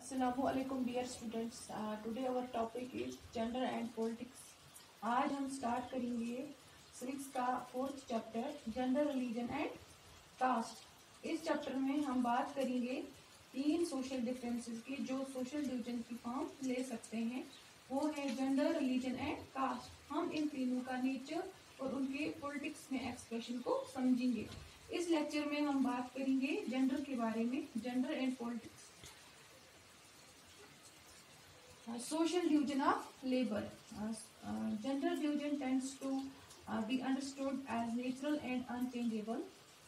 Assalamualaikum dear students. Today our topic is gender and politics. आज हम start करेंगे civics का 4th chapter gender, religion and caste. इस chapter में हम बात करेंगे 3 सोशल डिफरेंसेस की जो सोशल डिवीजन की फॉर्म ले सकते हैं। वो है जेंडर, रिलीजन एंड कास्ट। हम इन तीनों का नेचर और उनके पॉलिटिक्स में एक्सप्रेशन को समझेंगे। इस लेक्चर में हम बात करेंगे जेंडर के बारे में, gender and politics. Social division of labor. Gender division tends to be understood as natural and unchangeable.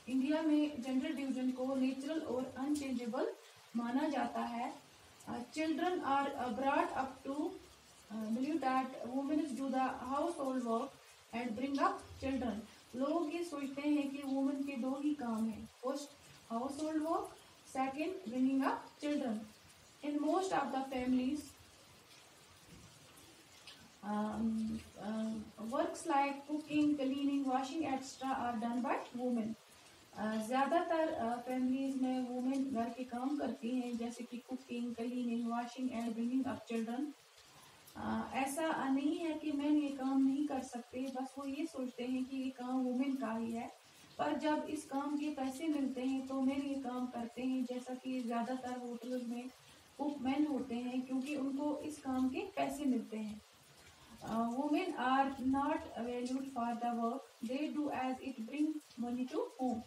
India में जेंडर डिवीजन को नेचुरल और अनचेंजेबल माना जाता है। Children are brought up to believe that women do the household work and bring up children. लोग ये सोचते हैं कि वुमेन के 2 ही काम हैं, first house hold work, second bringing up children. In most of the families works like cooking, cleaning, washing etc. are done by women. ज़्यादातर families में वुमेन घर के काम करती हैं, जैसे कि cooking, cleaning, washing and bringing up children. ऐसा नहीं है कि मैन ये काम नहीं कर सकते, बस वो ये सोचते हैं कि ये काम वुमेन का ही है। पर जब इस काम के पैसे मिलते हैं तो मैन ये काम करते हैं, जैसा कि ज़्यादातर होटल्स में कुक मैन होते हैं, क्योंकि उनको इस काम के पैसे मिलते हैं। Women are not valued for the work they do as it brings money to home.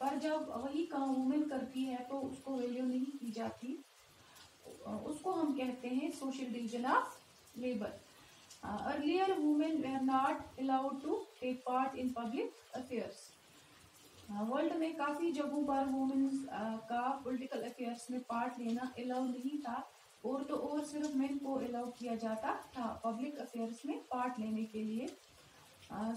पर जब वही काम वुमेन करती है तो उसको वैल्यू नहीं की जाती। उसको हम कहते हैं social division of labour. Earlier women were not allowed to take part in public affairs. World में काफी जगहों पर वुमेन का पॉलिटिकल अफेयर्स में पार्ट लेना अलाउ नहीं था, और तो और सिर्फ मेन को अलाउ किया जाता था पब्लिक अफेयर्स में पार्ट लेने के लिए।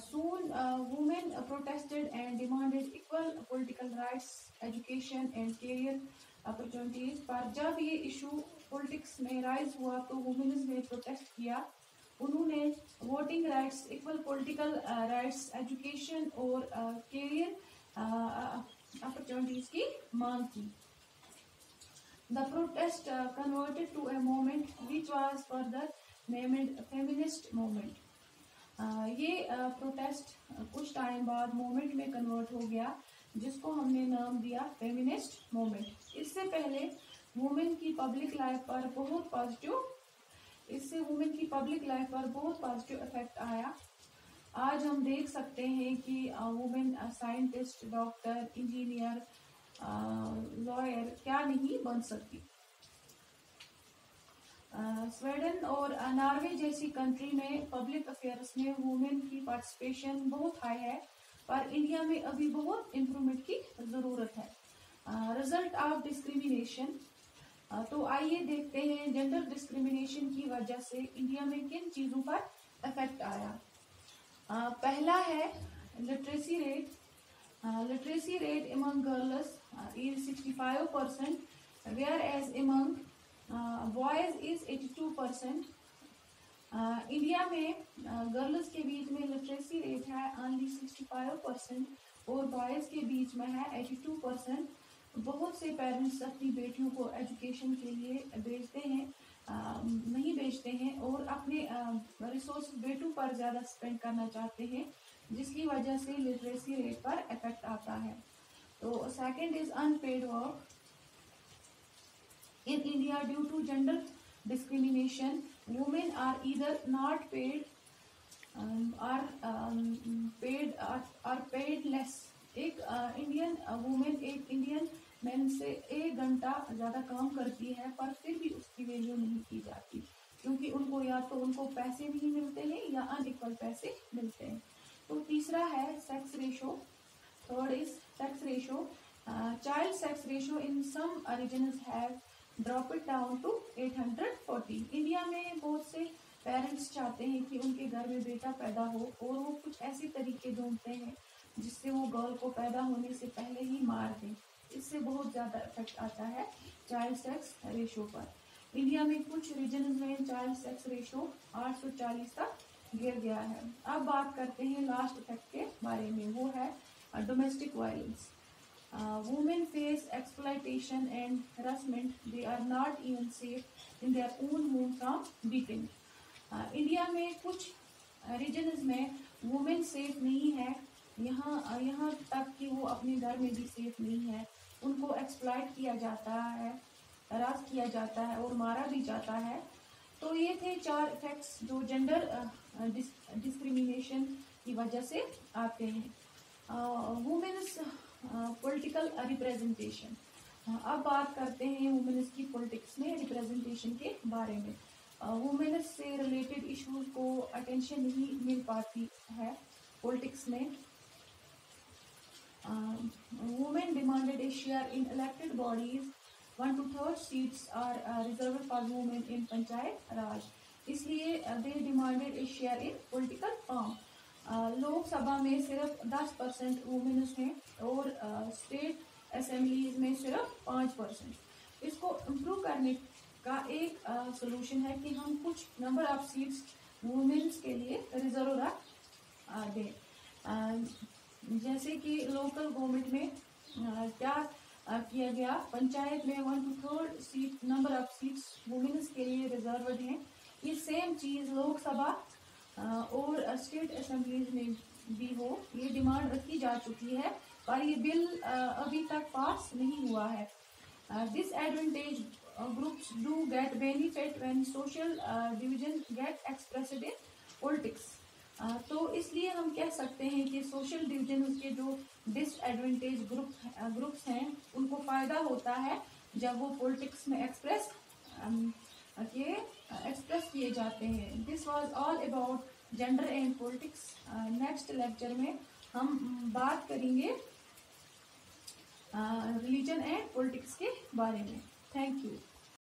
Soon women protested and demanded equal political rights, education and career opportunities. पर जब ये इशू पॉलिटिक्स में राइज हुआ तो वुमेन्स ने प्रोटेस्ट किया। उन्होंने voting rights, equal political rights, education और करियर अपॉर्चुनिटीज की मांग की। The protest converted to a movement which was further named feminist movement. ये प्रोटेस्ट कुछ टाइम बाद मूवमेंट में कन्वर्ट हो गया, जिसको हमने नाम दिया फेमिनिस्ट मूवमेंट। इससे पहले वुमेन की पब्लिक लाइफ पर बहुत पॉजिटिव इफेक्ट आया। आज हम देख सकते हैं कि women scientist, doctor, engineer, lawyer क्या नहीं बन सकती। स्वीडन और नॉर्वे जैसी कंट्री में पब्लिक अफेयर्स में वुमेन की पार्टिसिपेशन बहुत हाई है, पर इंडिया में अभी बहुत इम्प्रूवमेंट की जरूरत है। Result of discrimination. तो आइए देखते हैं जेंडर डिस्क्रिमिनेशन की वजह से इंडिया में किन चीजों पर इफेक्ट आया। पहला है literacy rate. Literacy rate among girls is 65%, whereas among boys is 82%. India में गर्ल्स के बीच में लिटरेसी रेट है ओनली 65% और बॉयज़ के बीच में है 82%। बहुत से पेरेंट्स अपनी बेटियों को एजुकेशन के लिए नहीं भेजते हैं और अपने रिसोर्स बेटों पर ज़्यादा स्पेंड करना चाहते हैं, जिसकी वजह से लिटरेसी रेट पर इफेक्ट आता है। तो second is unpaid work in India due to gender discrimination. Women are either not paid और पेड लेस। एक इंडियन मैन से 1 घंटा ज्यादा काम करती है, पर फिर भी उसकी वैल्यू नहीं की जाती, क्योंकि उनको या तो उनको पैसे नहीं मिलते हैं या अनइक्वल पैसे मिलते हैं। तो तीसरा है sex ratio. Third is sex ratio. Child sex ratio in some regions have dropped down to 840। India में बहुत से पेरेंट्स चाहते हैं कि उनके घर में बेटा पैदा हो, और वो कुछ ऐसे तरीके ढूंढते हैं जिससे वो गर्ल को पैदा होने से पहले ही मार दें। इससे बहुत ज्यादा इफेक्ट आता है चाइल्ड सेक्स रेशो पर। इंडिया में कुछ रीजन्स में चाइल्ड सेक्स रेशो 840 तक गिर गया है। अब बात करते हैं लास्ट इफेक्ट के बारे में, वो है domestic violence. Women face exploitation and harassment. They are not even safe in their own home from beating. India में कुछ रीजन्स में वुमेन सेफ नहीं है, यहाँ यहाँ तक कि वो अपने घर में भी सेफ नहीं है। उनको एक्सप्लॉइट किया जाता है, हरास किया जाता है और मारा भी जाता है। तो ये थे 4 इफेक्ट्स जो जेंडर डिस्क्रिमिनेशन की वजह से आते हैं। Women's political representation. अब बात करते हैं वुमेन्स की पॉलिटिक्स में रिप्रेजेंटेशन के बारे में। वुमेन्स से रिलेटेड इश्यूज को अटेंशन नहीं मिल पाती है पॉलिटिक्स में। Women demanded a share in elected bodies. 1 to 3 seats are reserve for women in panchayat raj, इसलिए they demanded a share in political form. Lok Sabha में सिर्फ 10% वुमेन्स हैं और स्टेट असेंबलीज में सिर्फ 5%। इसको इम्प्रूव करने का एक सोल्यूशन है कि हम कुछ नंबर ऑफ सीट्स वुमेन्स के लिए रिजर्व रख दें। जैसे कि लोकल गवर्नमेंट में क्या किया गया, पंचायत में 1 to 3 seat number of seats women's के लिए रिजर्व हैं। ये सेम चीज़ लोकसभा और स्टेट असेंबलीज में भी हो, ये डिमांड रखी जा चुकी है, पर ये बिल अभी तक पास नहीं हुआ है। Disadvantage groups do get benefit when social division get expressed in politics. तो इसलिए हम कह सकते हैं कि सोशल डिवीजन के जो डिसएडवांटेज ग्रुप्स हैं उनको फ़ायदा होता है जब वो पॉलिटिक्स में एक्सप्रेस किए जाते हैं। This was all about gender and politics. Next lecture में हम बात करेंगे रिलीजन एंड पॉलिटिक्स के बारे में। Thank you.